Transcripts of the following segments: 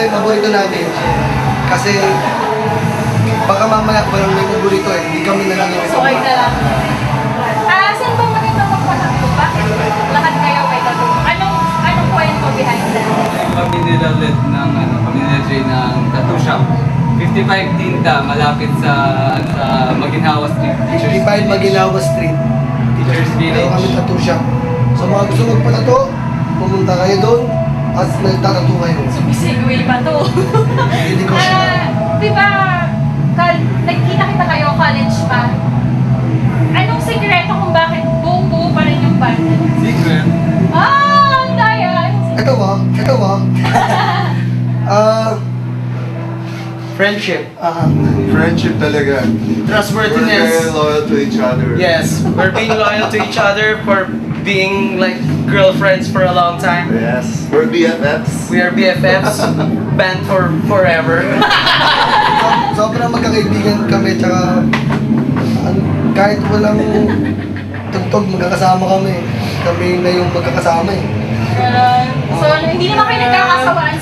yung paborito namin. Kasi baka mamaya walang may paborito eh. Hindi kami na lang yung So, kayo na lang. Saan ba maganda magpatato? Bakit lahat kayo may tato? Anong kwento behind that? Kami nilalit ng pamilya J ng tattoo shop. 55 Tinta, malapit sa Maginhawa Street. 55 Maguinawa Street. Teachers Meron kami Village. tattoo shop. So mga gusto magpatato, pumunta kayo doon at nagtatato kayo. Sumisigway pa to. Hindi ko siya. Di ba, nagkita kita kayo college pa? Anong sikreto kung bakit buo pa rin yung band? Secret. Ang daya! Ito ba? Friendship. Friendship talaga. We're Trustworthiness. very loyal to each other. Yes, we're being loyal to each other for being like girlfriends for a long time. Yes. We're BFFs. We are BFFs, band for forever. Sobrang magkakaibigan kami, tsaka kahit walang tugtog, magkakasama kami. Kami na yung magkakasama eh. So, hindi naman kayo nagkakasawaan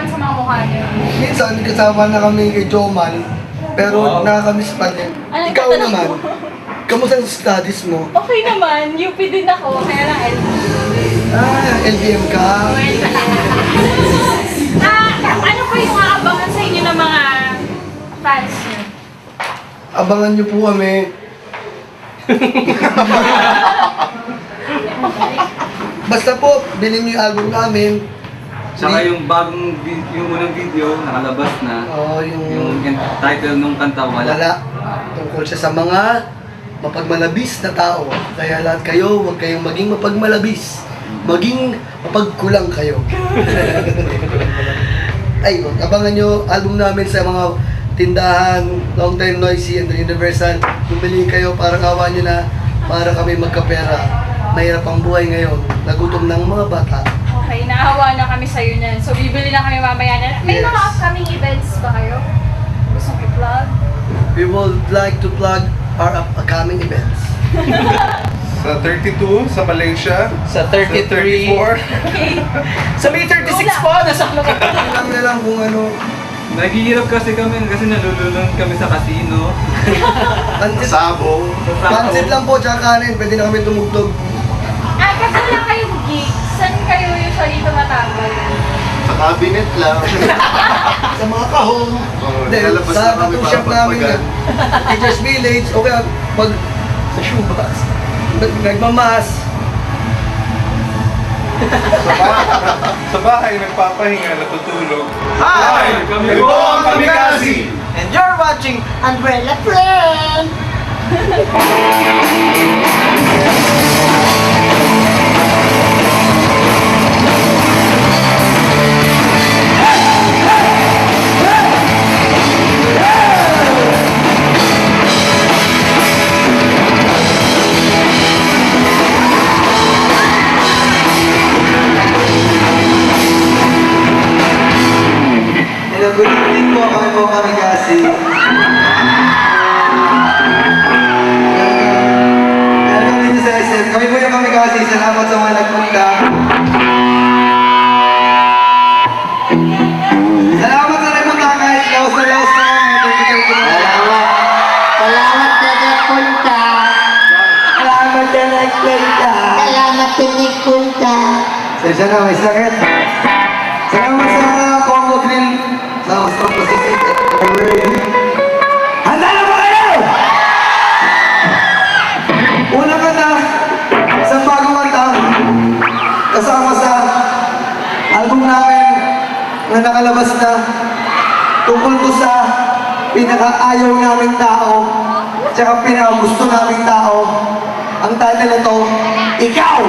sa mga mukha niyo. Minsan, kasama na kami kay Joman, pero nakakamiss pa din. Ano, Ikaw tatanong naman, mo? kamusta ang studies mo? Okay naman, UP din ako, kaya lang LBM ka? Ano po yung aabangan sa inyo ng mga fans niyo? Abangan niyo po kami. Basta po, bilhin niyo yung album namin. Tsaka yung yung unang video, nakalabas na. Yung Title nung kanta, wala. wala. Tungkol siya sa mga mapagmalabis na tao. Kaya lahat kayo, huwag kayong maging mapagmalabis. Maging mapagkulang kayo. Ayun, abangan nyo album namin sa mga tindahan, Long Time Noisy and The Universal. Bumili kayo, parang awa nyo na para kami magkapera. Mahirap ang buhay ngayon. Nagutom ng mga bata. Okay, naawa na kami sa'yo niyan. So, bibili na kami mamaya na. May Yes. mga upcoming events ba kayo? Gustong i-plug? We would like to plug our upcoming events. Sa 32, sa Malaysia. Sa 33. Sa May 36 po, nasa Alam na lang kung ano. Naghihirap kasi kami kasi nalululong kami sa casino. Pansit, Sabong. pansit lang po, tsaka kanin. Pwede na kami tumugtog. Pag wala kayong gig, saan kayo usually tumatambal? Sa cabinet lang. Sa mga kahon. Hindi, Lalabas sa na kami tattoo para shop namin, pagpagan. Teachers Village, o kaya pag sa shoebox, nagmamas. Sa bahay, nagpapahinga, natutulog. Hi! Kami po ang Kamikaze! And you're watching Umbrella Friend! Hello, good evening po. Kami po Kamikaze. Welcome dito sa SM. Kami po yung Kamikaze. Salamat sa mga nagpunta. Salamat sa nagpunta kahit laos na kami. Thank you. Salamat na nagpunta. Salamat na nagpunta. Salamat na nagpunta. Sensya na, may sakit. Salamat sa Congo Grill. Sa Ostro Pacific. Handa na ba kayo? Una kanta, sa bagong kanta, kasama sa album namin na nakalabas na tungkol ko sa pinaka-ayaw naming tao tsaka pinaka-gusto naming tao. Ang title na to, Ikaw!